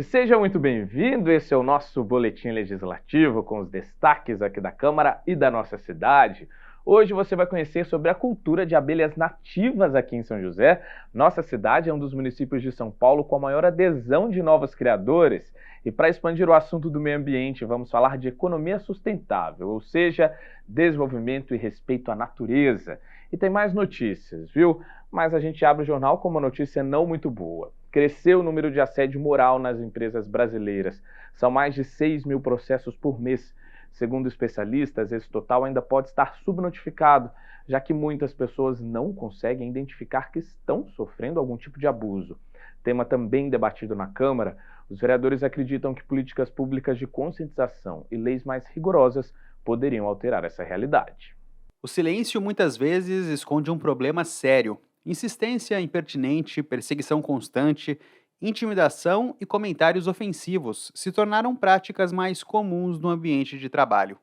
seja muito bem-vindo. Esse é o nosso boletim legislativo com os destaques aqui da Câmara e da nossa cidade. Hoje você vai conhecer sobre a cultura de abelhas nativas aqui em São José. Nossa cidade é um dos municípios de São Paulo com a maior adesão de novos criadores. E para expandir o assunto do meio ambiente, vamos falar de economia sustentável, ou seja, desenvolvimento e respeito à natureza. E tem mais notícias, viu? Mas a gente abre o jornal com uma notícia não muito boa. Cresceu o número de assédio moral nas empresas brasileiras. São mais de 6 mil processos por mês. Segundo especialistas, esse total ainda pode estar subnotificado, já que muitas pessoas não conseguem identificar que estão sofrendo algum tipo de abuso. Tema também debatido na Câmara, os vereadores acreditam que políticas públicas de conscientização e leis mais rigorosas poderiam alterar essa realidade. O silêncio muitas vezes esconde um problema sério. Insistência impertinente, perseguição constante, intimidação e comentários ofensivos se tornaram práticas mais comuns no ambiente de trabalho.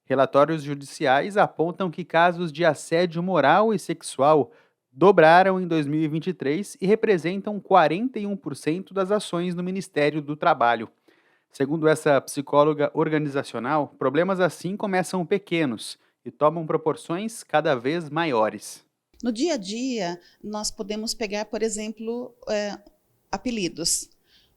Relatórios judiciais apontam que casos de assédio moral e sexual dobraram em 2023 e representam 41% das ações no Ministério do Trabalho. Segundo essa psicóloga organizacional, problemas assim começam pequenos e tomam proporções cada vez maiores. No dia a dia, nós podemos pegar, por exemplo, apelidos.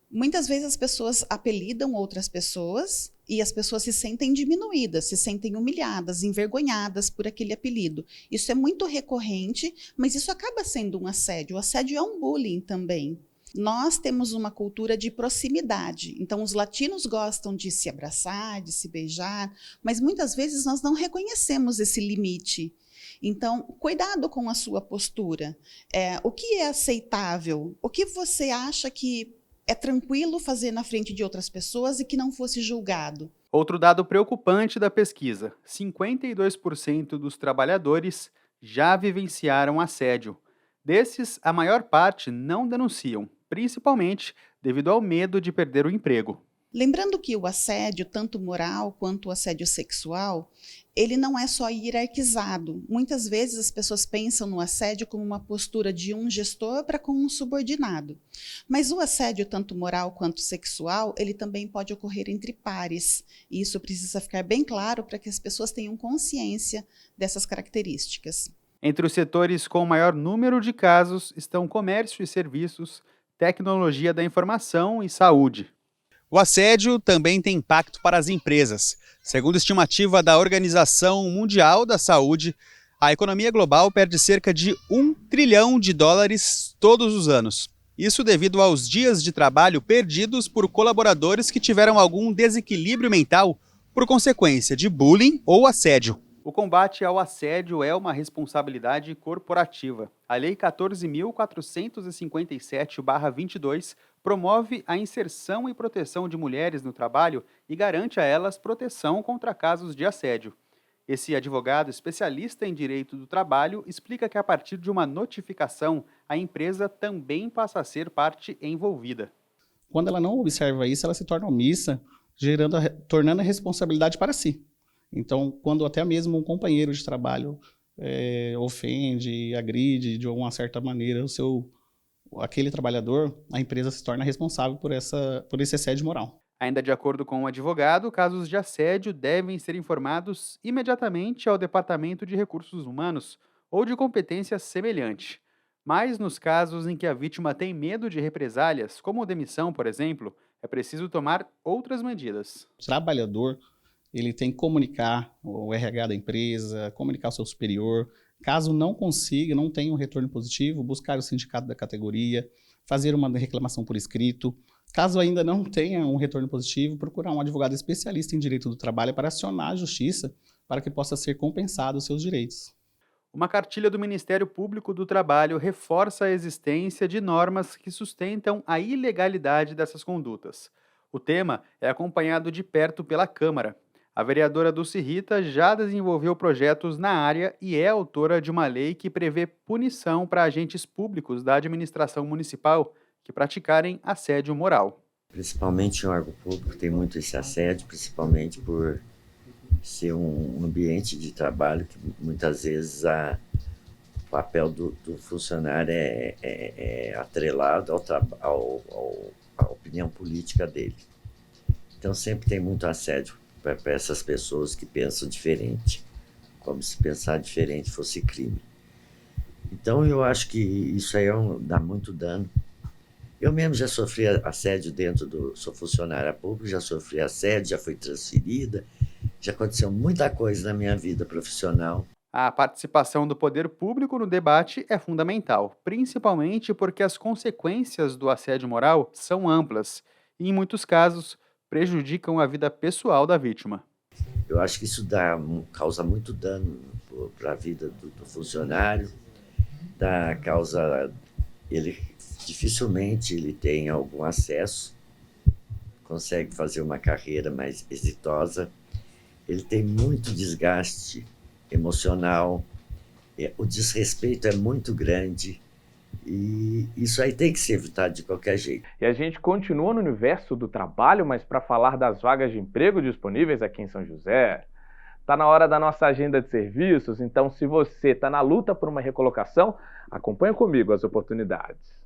Muitas vezes as pessoas apelidam outras pessoas e as pessoas se sentem diminuídas, se sentem humilhadas, envergonhadas por aquele apelido. Isso é muito recorrente, mas isso acaba sendo um assédio. O assédio é um bullying também. Nós temos uma cultura de proximidade, então os latinos gostam de se abraçar, de se beijar, mas muitas vezes nós não reconhecemos esse limite. Então, cuidado com a sua postura. O que é aceitável? O que você acha que é tranquilo fazer na frente de outras pessoas e que não fosse julgado? Outro dado preocupante da pesquisa: 52% dos trabalhadores já vivenciaram assédio. Desses, a maior parte não denunciam, principalmente devido ao medo de perder o emprego. Lembrando que o assédio, tanto moral quanto o assédio sexual, ele não é só hierarquizado. Muitas vezes as pessoas pensam no assédio como uma postura de um gestor para com um subordinado. Mas o assédio, tanto moral quanto sexual, ele também pode ocorrer entre pares. E isso precisa ficar bem claro para que as pessoas tenham consciência dessas características. Entre os setores com maior número de casos estão comércio e serviços, tecnologia da informação e saúde. O assédio também tem impacto para as empresas. Segundo estimativa da Organização Mundial da Saúde, a economia global perde cerca de US$ 1 trilhão todos os anos. Isso devido aos dias de trabalho perdidos por colaboradores que tiveram algum desequilíbrio mental por consequência de bullying ou assédio. O combate ao assédio é uma responsabilidade corporativa. A Lei 14.457/22 promove a inserção e proteção de mulheres no trabalho e garante a elas proteção contra casos de assédio. Esse advogado especialista em direito do trabalho explica que a partir de uma notificação, a empresa também passa a ser parte envolvida. Quando ela não observa isso, ela se torna omissa, tornando a responsabilidade para si. Então, quando até mesmo um companheiro de trabalho ofende, agride de alguma certa maneira aquele trabalhador, a empresa se torna responsável por esse assédio moral. Ainda de acordo com o advogado, casos de assédio devem ser informados imediatamente ao Departamento de Recursos Humanos ou de competência semelhante. Mas nos casos em que a vítima tem medo de represálias, como demissão, por exemplo, é preciso tomar outras medidas. O trabalhador ele tem que comunicar o RH da empresa, comunicar ao seu superior. Caso não consiga, não tenha um retorno positivo, buscar o sindicato da categoria, fazer uma reclamação por escrito. Caso ainda não tenha um retorno positivo, procurar um advogado especialista em direito do trabalho para acionar a justiça para que possa ser compensado os seus direitos. Uma cartilha do Ministério Público do Trabalho reforça a existência de normas que sustentam a ilegalidade dessas condutas. O tema é acompanhado de perto pela Câmara. A vereadora Dulce Rita já desenvolveu projetos na área e é autora de uma lei que prevê punição para agentes públicos da administração municipal que praticarem assédio moral. Principalmente em órgão público tem muito esse assédio, principalmente por ser um ambiente de trabalho que muitas vezes o papel do funcionário é atrelado ao a opinião política dele. Então sempre tem muito assédio para essas pessoas que pensam diferente, como se pensar diferente fosse crime. Então eu acho que isso aí dá muito dano. Eu mesmo já sofri assédio sou funcionária pública, já sofri assédio, já fui transferida, já aconteceu muita coisa na minha vida profissional. A participação do poder público no debate é fundamental, principalmente porque as consequências do assédio moral são amplas e, em muitos casos, prejudicam a vida pessoal da vítima. Eu acho que isso causa muito dano para a vida do funcionário, dificilmente ele tem algum acesso, consegue fazer uma carreira mais exitosa, ele tem muito desgaste emocional, o desrespeito é muito grande e isso aí tem que ser evitado de qualquer jeito. E a gente continua no universo do trabalho, mas para falar das vagas de emprego disponíveis aqui em São José. Está na hora da nossa agenda de serviços, então se você está na luta por uma recolocação, acompanha comigo as oportunidades.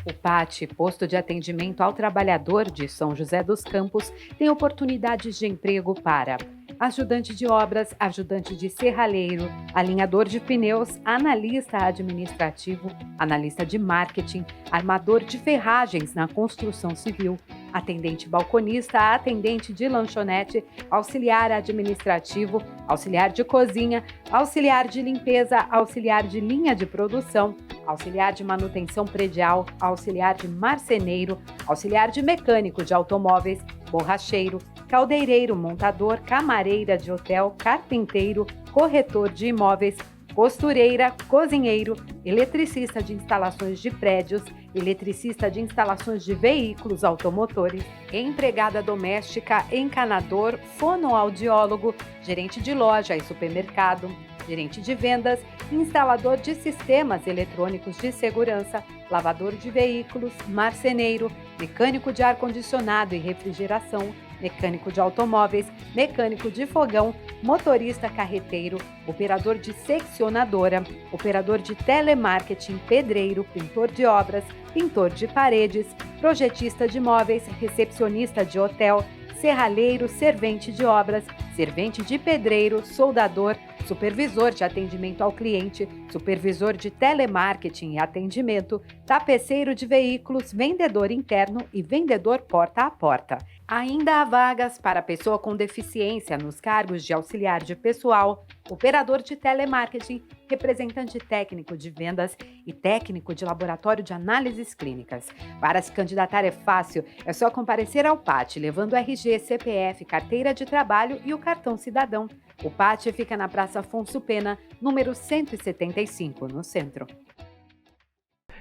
O PAT, Posto de Atendimento ao Trabalhador de São José dos Campos, tem oportunidades de emprego para ajudante de obras, ajudante de serralheiro, alinhador de pneus, analista administrativo, analista de marketing, armador de ferragens na construção civil, atendente balconista, atendente de lanchonete, auxiliar administrativo, auxiliar de cozinha, auxiliar de limpeza, auxiliar de linha de produção, auxiliar de manutenção predial, auxiliar de marceneiro, auxiliar de mecânico de automóveis, borracheiro, caldeireiro, montador, camareira de hotel, carpinteiro, corretor de imóveis, costureira, cozinheiro, eletricista de instalações de prédios, eletricista de instalações de veículos automotores, empregada doméstica, encanador, fonoaudiólogo, gerente de loja e supermercado, gerente de vendas, instalador de sistemas eletrônicos de segurança, lavador de veículos, marceneiro, mecânico de ar-condicionado e refrigeração, mecânico de automóveis, mecânico de fogão, motorista carreteiro, operador de seccionadora, operador de telemarketing, pedreiro, pintor de obras, pintor de paredes, projetista de móveis, recepcionista de hotel, serralheiro, servente de obras, servente de pedreiro, soldador, supervisor de atendimento ao cliente, supervisor de telemarketing e atendimento, tapeceiro de veículos, vendedor interno e vendedor porta a porta. Ainda há vagas para pessoa com deficiência nos cargos de auxiliar de pessoal, operador de telemarketing, representante técnico de vendas e técnico de laboratório de análises clínicas. Para se candidatar é fácil, é só comparecer ao PAT, levando RG, CPF, carteira de trabalho e o cartão cidadão. O PAT fica na Praça Afonso Pena, número 175, no centro.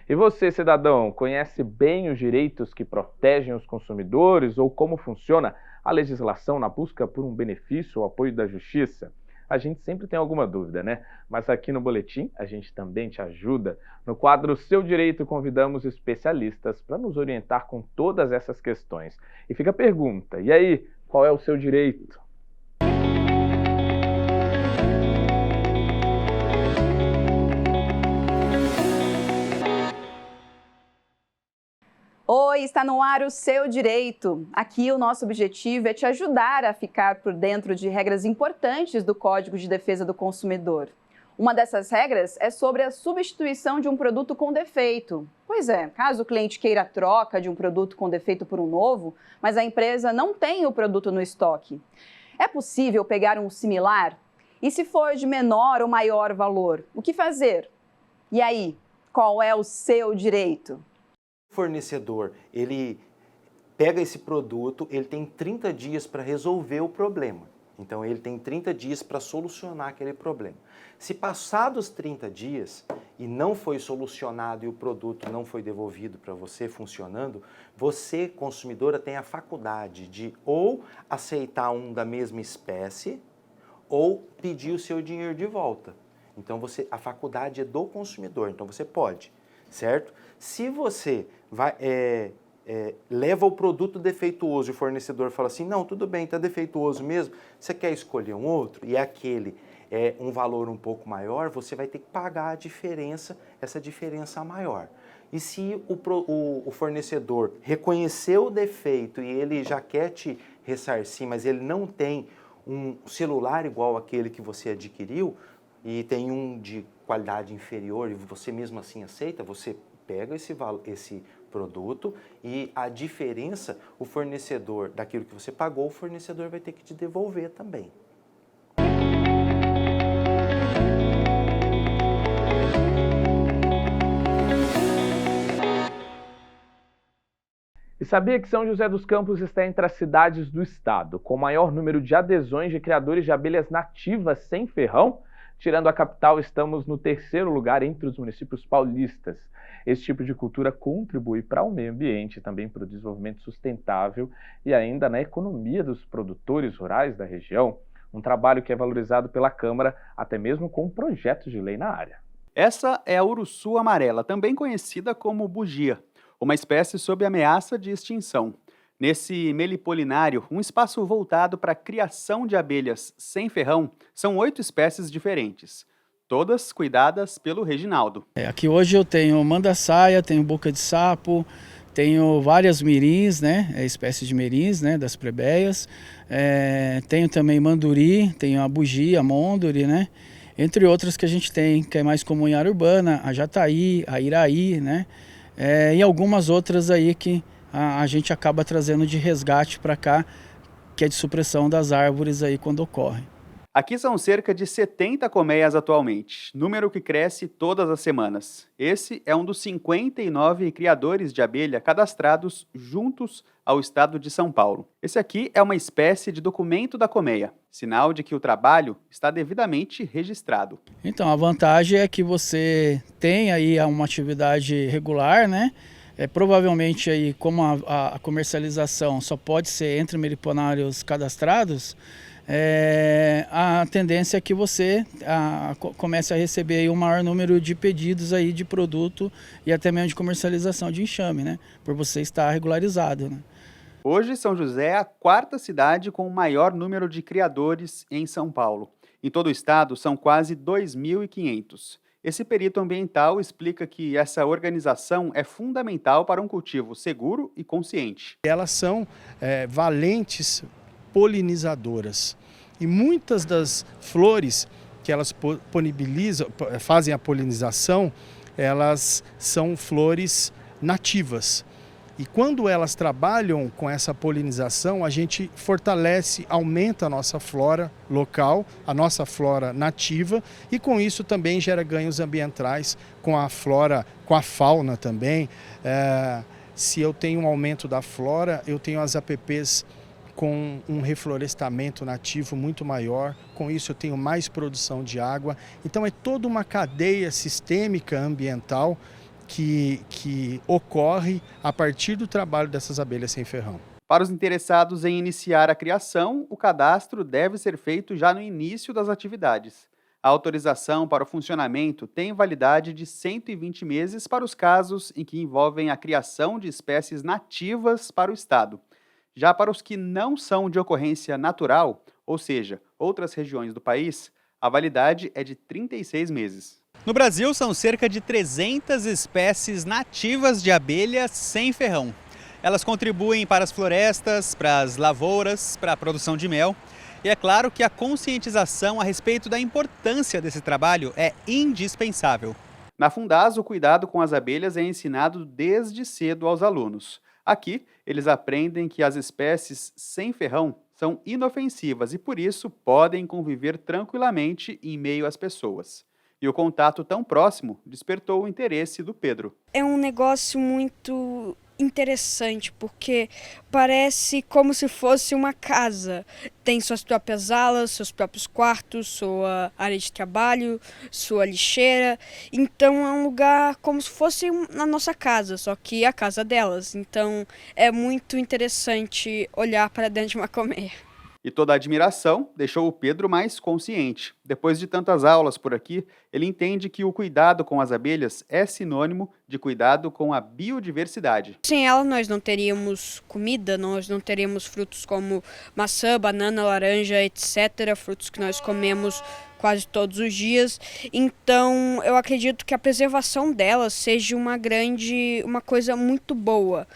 E você, cidadão, conhece bem os direitos que protegem os consumidores ou como funciona a legislação na busca por um benefício ou apoio da justiça? A gente sempre tem alguma dúvida, né? Mas aqui no Boletim a gente também te ajuda. No quadro Seu Direito, convidamos especialistas para nos orientar com todas essas questões. E fica a pergunta, e aí, qual é o seu direito? Oi, está no ar o Seu Direito. Aqui o nosso objetivo é te ajudar a ficar por dentro de regras importantes do Código de Defesa do Consumidor. Uma dessas regras é sobre a substituição de um produto com defeito. Pois é, caso o cliente queira a troca de um produto com defeito por um novo, mas a empresa não tem o produto no estoque. É possível pegar um similar? E se for de menor ou maior valor, o que fazer? E aí, qual é o seu direito? O fornecedor, ele pega esse produto, ele tem 30 dias para resolver o problema. Então, ele tem 30 dias para solucionar aquele problema. Se passados 30 dias e não foi solucionado e o produto não foi devolvido para você funcionando, você, consumidora, tem a faculdade de ou aceitar um da mesma espécie ou pedir o seu dinheiro de volta. Então, a faculdade é do consumidor, então você pode, certo? Se você leva o produto defeituoso e o fornecedor fala assim, não, tudo bem, está defeituoso mesmo, você quer escolher um outro e aquele um valor um pouco maior, você vai ter que pagar a diferença, essa diferença maior. E se o fornecedor reconheceu o defeito e ele já quer te ressarcir, mas ele não tem um celular igual aquele que você adquiriu e tem um de qualidade inferior e você mesmo assim aceita, você pega esse produto e a diferença, o fornecedor, daquilo que você pagou, o fornecedor vai ter que te devolver também. E sabia que São José dos Campos está entre as cidades do estado com o maior número de adesões de criadores de abelhas nativas sem ferrão? Tirando a capital, estamos no 3º lugar entre os municípios paulistas. Esse tipo de cultura contribui para o meio ambiente, também para o desenvolvimento sustentável e ainda na economia dos produtores rurais da região. Um trabalho que é valorizado pela Câmara, até mesmo com projetos de lei na área. Essa é a uruçu amarela, também conhecida como bugia, uma espécie sob ameaça de extinção. Nesse melipolinário, um espaço voltado para a criação de abelhas sem ferrão, são 8 espécies diferentes, todas cuidadas pelo Reginaldo. Aqui hoje eu tenho mandaçaia, tenho boca de sapo, tenho várias mirins, né, espécies de mirins, né, das plebeias, tenho também manduri, tenho a bugia, a monduri, né, entre outras que a gente tem, que é mais comum em área urbana, a jataí, a iraí, né, e algumas outras aí que a gente acaba trazendo de resgate para cá, que é de supressão das árvores aí quando ocorre. Aqui são cerca de 70 colmeias atualmente, número que cresce todas as semanas. Esse é um dos 59 criadores de abelha cadastrados juntos ao estado de São Paulo. Esse aqui é uma espécie de documento da colmeia, sinal de que o trabalho está devidamente registrado. Então, a vantagem é que você tem aí uma atividade regular, né? Provavelmente aí, como a comercialização só pode ser entre meliponários cadastrados, a tendência é que você comece a receber aí um maior número de pedidos aí de produto e até mesmo de comercialização de enxame, né? Por você estar regularizado, né? Hoje, São José é a 4ª cidade com o maior número de criadores em São Paulo. Em todo o estado, são quase 2.500. Esse perito ambiental explica que essa organização é fundamental para um cultivo seguro e consciente. Elas são valentes polinizadoras e muitas das flores que elas fazem a polinização, elas são flores nativas. E quando elas trabalham com essa polinização, a gente fortalece, aumenta a nossa flora local, a nossa flora nativa, e com isso também gera ganhos ambientais com a flora, com a fauna também. Se eu tenho um aumento da flora, eu tenho as APPs com um reflorestamento nativo muito maior, com isso eu tenho mais produção de água. Então é toda uma cadeia sistêmica ambiental que ocorre a partir do trabalho dessas abelhas sem ferrão. Para os interessados em iniciar a criação, o cadastro deve ser feito já no início das atividades. A autorização para o funcionamento tem validade de 120 meses para os casos em que envolvem a criação de espécies nativas para o estado. Já para os que não são de ocorrência natural, ou seja, outras regiões do país, a validade é de 36 meses. No Brasil, são cerca de 300 espécies nativas de abelhas sem ferrão. Elas contribuem para as florestas, para as lavouras, para a produção de mel. E é claro que a conscientização a respeito da importância desse trabalho é indispensável. Na Fundasa, o cuidado com as abelhas é ensinado desde cedo aos alunos. Aqui, eles aprendem que as espécies sem ferrão são inofensivas e, por isso, podem conviver tranquilamente em meio às pessoas. E o contato tão próximo despertou o interesse do Pedro. É um negócio muito interessante, porque parece como se fosse uma casa. Tem suas próprias alas, seus próprios quartos, sua área de trabalho, sua lixeira. Então é um lugar como se fosse na nossa casa, só que a casa delas. Então é muito interessante olhar para dentro de uma colmeia. E toda a admiração deixou o Pedro mais consciente. Depois de tantas aulas por aqui, ele entende que o cuidado com as abelhas é sinônimo de cuidado com a biodiversidade. Sem ela, nós não teríamos comida, nós não teríamos frutos como maçã, banana, laranja, etc. Frutos que nós comemos quase todos os dias. Então, eu acredito que a preservação delas seja uma coisa muito boa.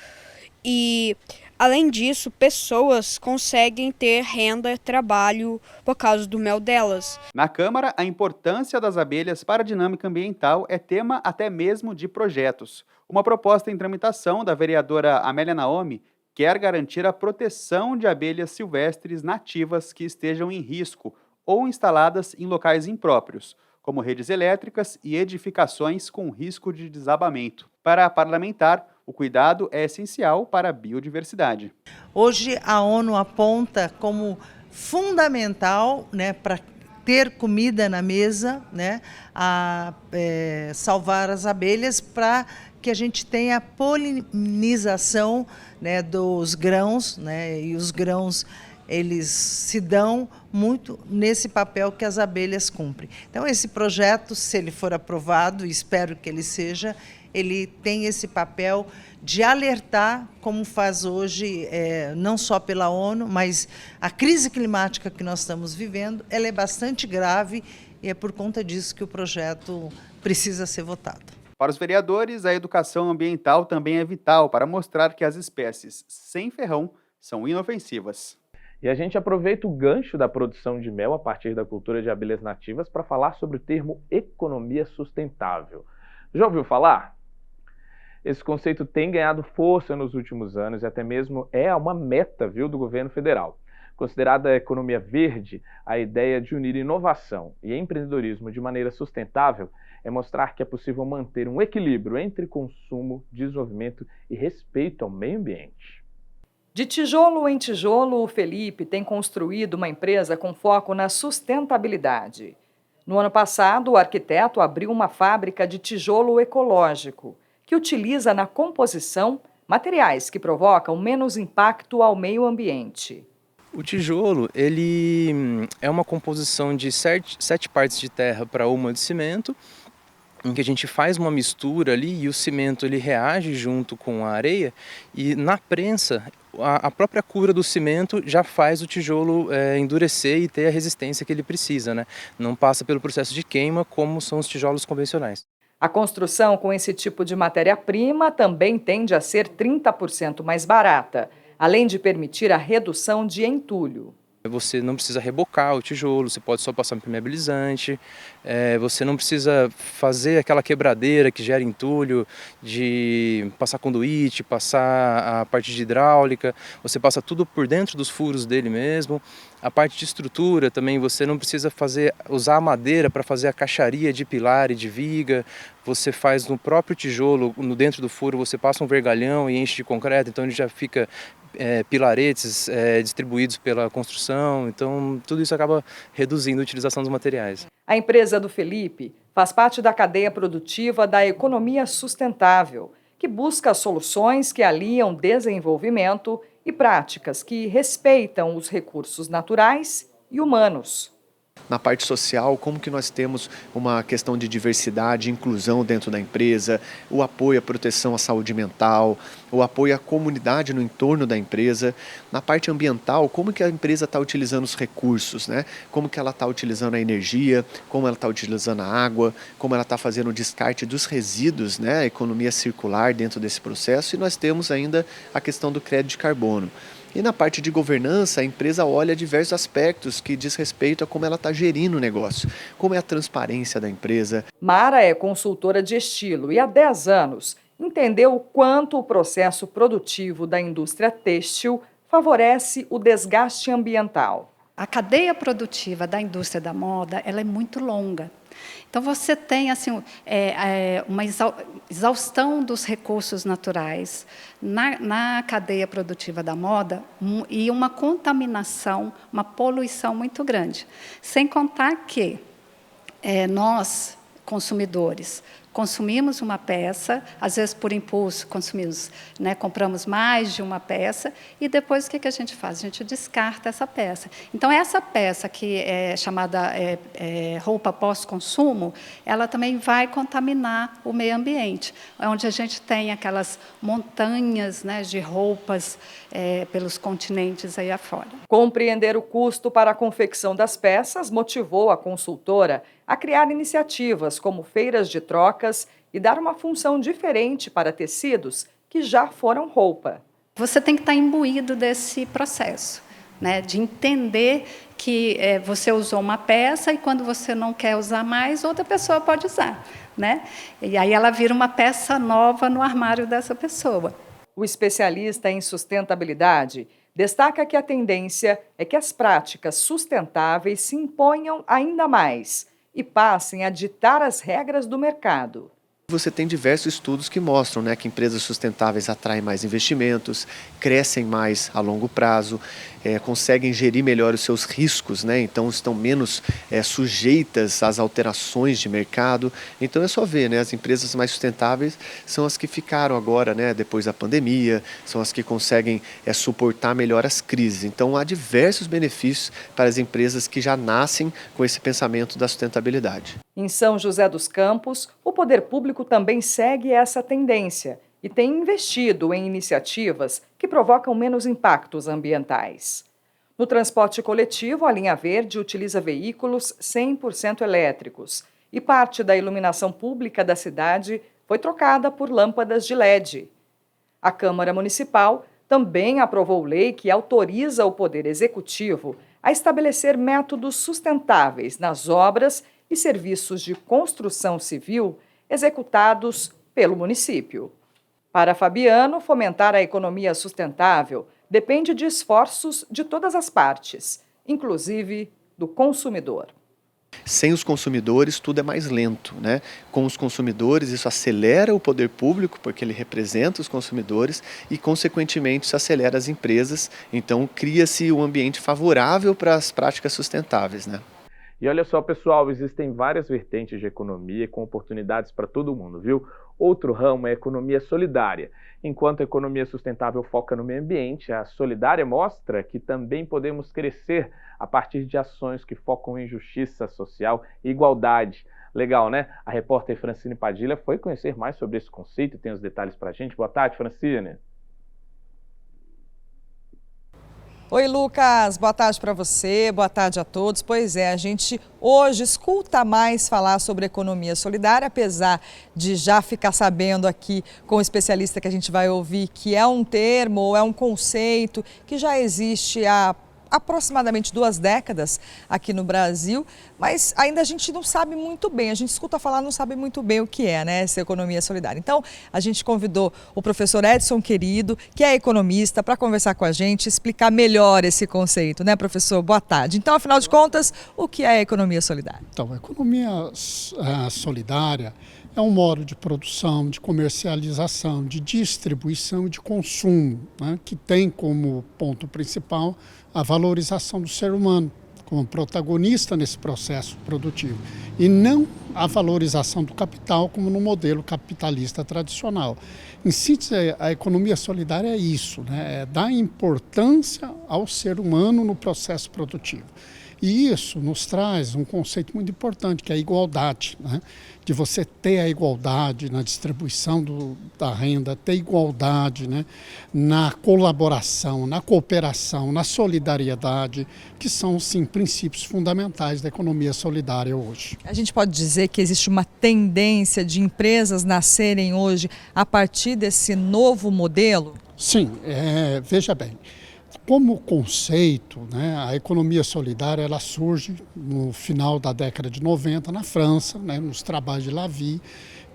E, além disso, pessoas conseguem ter renda e trabalho por causa do mel delas. Na Câmara, a importância das abelhas para a dinâmica ambiental é tema até mesmo de projetos. Uma proposta em tramitação da vereadora Amélia Naomi quer garantir a proteção de abelhas silvestres nativas que estejam em risco ou instaladas em locais impróprios, como redes elétricas e edificações com risco de desabamento. Para a parlamentar, o cuidado é essencial para a biodiversidade. Hoje a ONU aponta como fundamental, né, para ter comida na mesa, né, salvar as abelhas para que a gente tenha a polinização, né, dos grãos, né, e os grãos eles se dão muito nesse papel que as abelhas cumprem. Então esse projeto, se ele for aprovado, e espero que ele seja, ele tem esse papel de alertar, como faz hoje, não só pela ONU, mas a crise climática que nós estamos vivendo, ela é bastante grave e é por conta disso que o projeto precisa ser votado. Para os vereadores, a educação ambiental também é vital para mostrar que as espécies sem ferrão são inofensivas. E a gente aproveita o gancho da produção de mel a partir da cultura de abelhas nativas para falar sobre o termo economia sustentável. Já ouviu falar? Esse conceito tem ganhado força nos últimos anos e até mesmo é uma meta, viu, do governo federal. Considerada a economia verde, a ideia de unir inovação e empreendedorismo de maneira sustentável é mostrar que é possível manter um equilíbrio entre consumo, desenvolvimento e respeito ao meio ambiente. De tijolo em tijolo, o Felipe tem construído uma empresa com foco na sustentabilidade. No ano passado, o arquiteto abriu uma fábrica de tijolo ecológico, que utiliza na composição materiais que provocam menos impacto ao meio ambiente. O tijolo, ele é uma composição de 7 partes de terra para uma de cimento, em que a gente faz uma mistura ali e o cimento ele reage junto com a areia e na prensa a própria cura do cimento já faz o tijolo endurecer e ter a resistência que ele precisa, né? Não passa pelo processo de queima como são os tijolos convencionais. A construção com esse tipo de matéria-prima também tende a ser 30% mais barata, além de permitir a redução de entulho. Você não precisa rebocar o tijolo, você pode só passar um impermeabilizante, você não precisa fazer aquela quebradeira que gera entulho, de passar conduíte, passar a parte de hidráulica, você passa tudo por dentro dos furos dele mesmo. A parte de estrutura também, você não precisa usar a madeira para fazer a caixaria de pilar e de viga, você faz no próprio tijolo, dentro do furo, você passa um vergalhão e enche de concreto, então ele já fica pilaretes distribuídos pela construção, então tudo isso acaba reduzindo a utilização dos materiais. A empresa do Felipe faz parte da cadeia produtiva da economia sustentável, que busca soluções que aliam desenvolvimento e práticas que respeitam os recursos naturais e humanos. Na parte social, como que nós temos uma questão de diversidade e inclusão dentro da empresa, o apoio à proteção à saúde mental, o apoio à comunidade no entorno da empresa. Na parte ambiental, como que a empresa está utilizando os recursos, né? Como que ela está utilizando a energia, como ela está utilizando a água, como ela está fazendo o descarte dos resíduos, né? A economia circular dentro desse processo. E nós temos ainda a questão do crédito de carbono. E na parte de governança, a empresa olha diversos aspectos que diz respeito a como ela está gerindo o negócio, como é a transparência da empresa. Mara é consultora de estilo e há 10 anos entendeu o quanto o processo produtivo da indústria têxtil favorece o desgaste ambiental. A cadeia produtiva da indústria da moda ela é muito longa. Então, você tem assim, uma exaustão dos recursos naturais na cadeia produtiva da moda e uma contaminação, uma poluição muito grande. Sem contar que nós, consumidores, consumimos uma peça, às vezes por impulso consumimos, né, compramos mais de uma peça e depois o que a gente faz? A gente descarta essa peça. Então, essa peça que é chamada roupa pós-consumo, ela também vai contaminar o meio ambiente, onde a gente tem aquelas montanhas, né, de roupas pelos continentes aí afora. Compreender o custo para a confecção das peças motivou a consultora a criar iniciativas como feiras de trocas e dar uma função diferente para tecidos que já foram roupa. Você tem que estar imbuído desse processo, né, de entender que você usou uma peça e quando você não quer usar mais, outra pessoa pode usar, né? E aí ela vira uma peça nova no armário dessa pessoa. O especialista em sustentabilidade destaca que a tendência é que as práticas sustentáveis se imponham ainda mais e passem a ditar as regras do mercado. Você tem diversos estudos que mostram, né, que empresas sustentáveis atraem mais investimentos, crescem mais a longo prazo, conseguem gerir melhor os seus riscos, né, então estão menos sujeitas às alterações de mercado. Então é só ver, né, as empresas mais sustentáveis são as que ficaram agora, né, depois da pandemia, são as que conseguem suportar melhor as crises. Então há diversos benefícios para as empresas que já nascem com esse pensamento da sustentabilidade. Em São José dos Campos, o poder público também segue essa tendência e tem investido em iniciativas que provocam menos impactos ambientais. No transporte coletivo, a Linha Verde utiliza veículos 100% elétricos e parte da iluminação pública da cidade foi trocada por lâmpadas de LED. A Câmara Municipal também aprovou lei que autoriza o Poder Executivo a estabelecer métodos sustentáveis nas obras e serviços de construção civil executados pelo município. Para Fabiano, fomentar a economia sustentável depende de esforços de todas as partes, inclusive do consumidor. Sem os consumidores, tudo é mais lento, né? Com os consumidores, isso acelera o poder público, porque ele representa os consumidores e, consequentemente, isso acelera as empresas. Então, cria-se um ambiente favorável para as práticas sustentáveis, né? E olha só, pessoal, existem várias vertentes de economia com oportunidades para todo mundo, viu? Outro ramo é a economia solidária. Enquanto a economia sustentável foca no meio ambiente, a solidária mostra que também podemos crescer a partir de ações que focam em justiça social e igualdade. Legal, né? A repórter Francine Padilha foi conhecer mais sobre esse conceito e tem os detalhes para a gente. Boa tarde, Francine. Oi, Lucas, boa tarde para você, boa tarde a todos. Pois é, a gente hoje escuta mais falar sobre economia solidária, apesar de já ficar sabendo aqui com o especialista que a gente vai ouvir que é um termo ou é um conceito que já existe há aproximadamente 2 décadas aqui no Brasil, mas ainda a gente não sabe muito bem, a gente escuta falar, não sabe muito bem o que é, né, essa economia solidária. Então, a gente convidou o professor Edson Querido, que é economista, para conversar com a gente, explicar melhor esse conceito, né, professor? Boa tarde. Então, afinal de contas, o que é a economia solidária? Então, a economia solidária é um modo de produção, de comercialização, de distribuição e de consumo, né, que tem como ponto principal a valorização do ser humano como protagonista nesse processo produtivo e não a valorização do capital como no modelo capitalista tradicional. Em síntese, a economia solidária é isso, né, é dar importância ao ser humano no processo produtivo. E isso nos traz um conceito muito importante, que é a igualdade, né? De você ter a igualdade na distribuição da renda, ter igualdade, né? Na colaboração, na cooperação, na solidariedade, que são, sim, princípios fundamentais da economia solidária hoje. A gente pode dizer que existe uma tendência de empresas nascerem hoje a partir desse novo modelo? Sim, veja bem. Como conceito, né, a economia solidária ela surge no final da década de 90 na França, né, nos trabalhos de Lavie,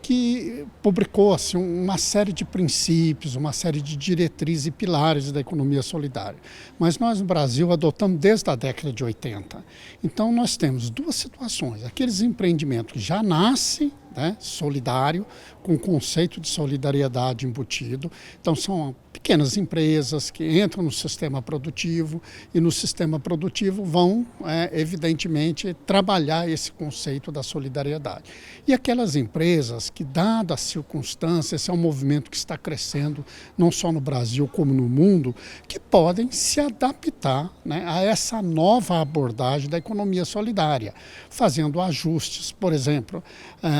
que publicou assim, uma série de princípios, uma série de diretrizes e pilares da economia solidária. Mas nós no Brasil adotamos desde a década de 80. Então nós temos 2 situações. Aqueles empreendimentos que já nascem né, solidário, com o conceito de solidariedade embutido. Então, são pequenas empresas que entram no sistema produtivo e no sistema produtivo vão, evidentemente, trabalhar esse conceito da solidariedade. E aquelas empresas que, dadas as circunstâncias, esse é um movimento que está crescendo não só no Brasil como no mundo, que podem se adaptar, né, a essa nova abordagem da economia solidária, fazendo ajustes, por exemplo,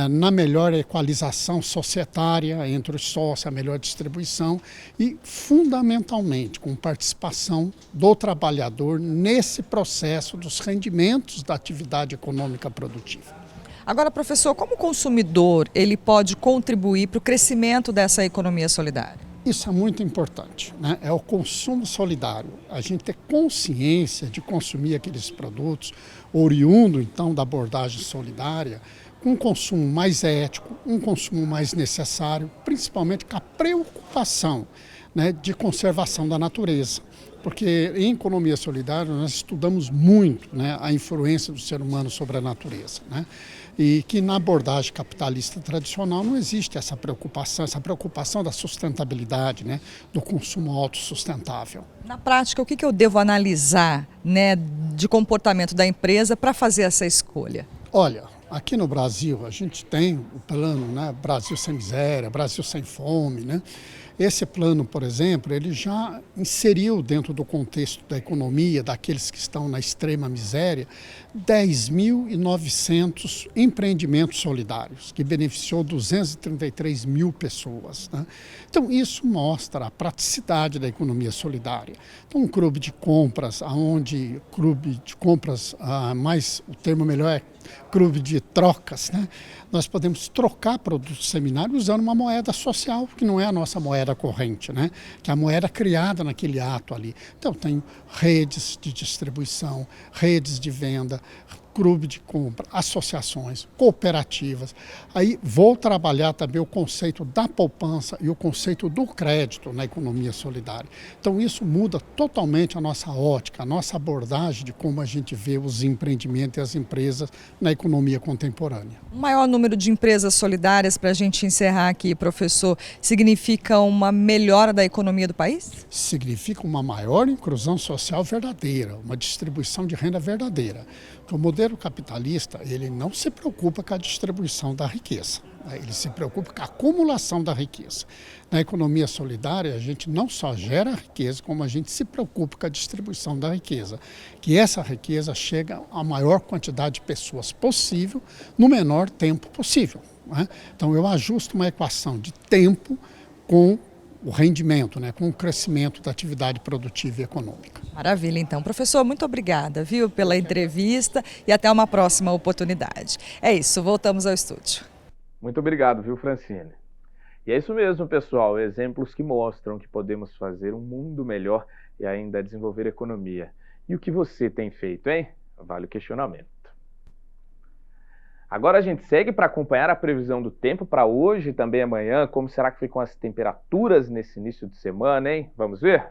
na melhor equalização societária entre os sócios, a melhor distribuição e, fundamentalmente, com participação do trabalhador nesse processo dos rendimentos da atividade econômica produtiva. Agora, professor, como consumidor, ele pode contribuir para o crescimento dessa economia solidária? Isso é muito importante, né? É o consumo solidário. A gente ter consciência de consumir aqueles produtos, oriundo, então, da abordagem solidária, com um consumo mais ético, um consumo mais necessário, principalmente com a preocupação, né, de conservação da natureza. Porque em economia solidária nós estudamos muito, né, a influência do ser humano sobre a natureza, né? E que na abordagem capitalista tradicional não existe essa preocupação da sustentabilidade, né, do consumo autossustentável. Na prática, o que eu devo analisar, né, de comportamento da empresa para fazer essa escolha? Olha, aqui no Brasil a gente tem o plano, né, Brasil Sem Miséria, Brasil Sem Fome, né? Esse plano, por exemplo, ele já inseriu dentro do contexto da economia, daqueles que estão na extrema miséria, 10.900 empreendimentos solidários, que beneficiou 233 mil pessoas, né? Então, isso mostra a praticidade da economia solidária. Então, um clube de compras, mais o termo melhor é clube de trocas, né? Nós podemos trocar produtos seminários usando uma moeda social, que não é a nossa moeda corrente, né? Que é a moeda criada naquele ato ali. Então, tem redes de distribuição, redes de venda, clube de compra, associações, cooperativas. Aí vou trabalhar também o conceito da poupança e o conceito do crédito na economia solidária. Então isso muda totalmente a nossa ótica, a nossa abordagem de como a gente vê os empreendimentos e as empresas na economia contemporânea. Um maior número de empresas solidárias, para a gente encerrar aqui, professor, significa uma melhora da economia do país? Significa uma maior inclusão social verdadeira, uma distribuição de renda verdadeira. Porque o modelo capitalista, ele não se preocupa com a distribuição da riqueza, né? Ele se preocupa com a acumulação da riqueza. Na economia solidária, a gente não só gera riqueza, como a gente se preocupa com a distribuição da riqueza. Que essa riqueza chega à maior quantidade de pessoas possível, no menor tempo possível, né? Então eu ajusto uma equação de tempo com o rendimento, né, com o crescimento da atividade produtiva e econômica. Maravilha, então. Professor, muito obrigada, viu, pela entrevista e até uma próxima oportunidade. É isso, voltamos ao estúdio. Muito obrigado, viu, Francine? E é isso mesmo, pessoal, exemplos que mostram que podemos fazer um mundo melhor e ainda desenvolver economia. E o que você tem feito, hein? Vale o questionamento. Agora a gente segue para acompanhar a previsão do tempo para hoje e também amanhã. Como será que ficam as temperaturas nesse início de semana, hein? Vamos ver?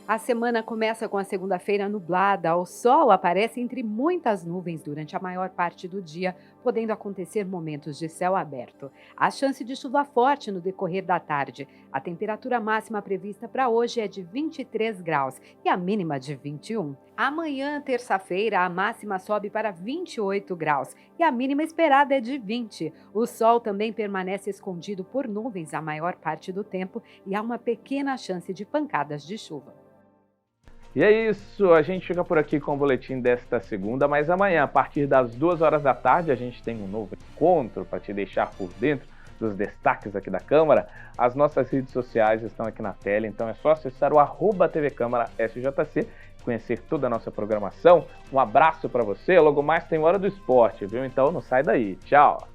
A semana começa com a segunda-feira nublada. O sol aparece entre muitas nuvens durante a maior parte do dia, podendo acontecer momentos de céu aberto. Há chance de chuva forte no decorrer da tarde. A temperatura máxima prevista para hoje é de 23 graus e a mínima de 21. Amanhã, terça-feira, a máxima sobe para 28 graus e a mínima esperada é de 20. O sol também permanece escondido por nuvens a maior parte do tempo e há uma pequena chance de pancadas de chuva. E é isso, a gente fica por aqui com o boletim desta segunda, mas amanhã, a partir das 2 horas da tarde, a gente tem um novo encontro para te deixar por dentro dos destaques aqui da Câmara. As nossas redes sociais estão aqui na tela, então é só acessar o @tvcâmara_sjc, conhecer toda a nossa programação. Um abraço para você, logo mais tem Hora do Esporte, viu? Então não sai daí, tchau!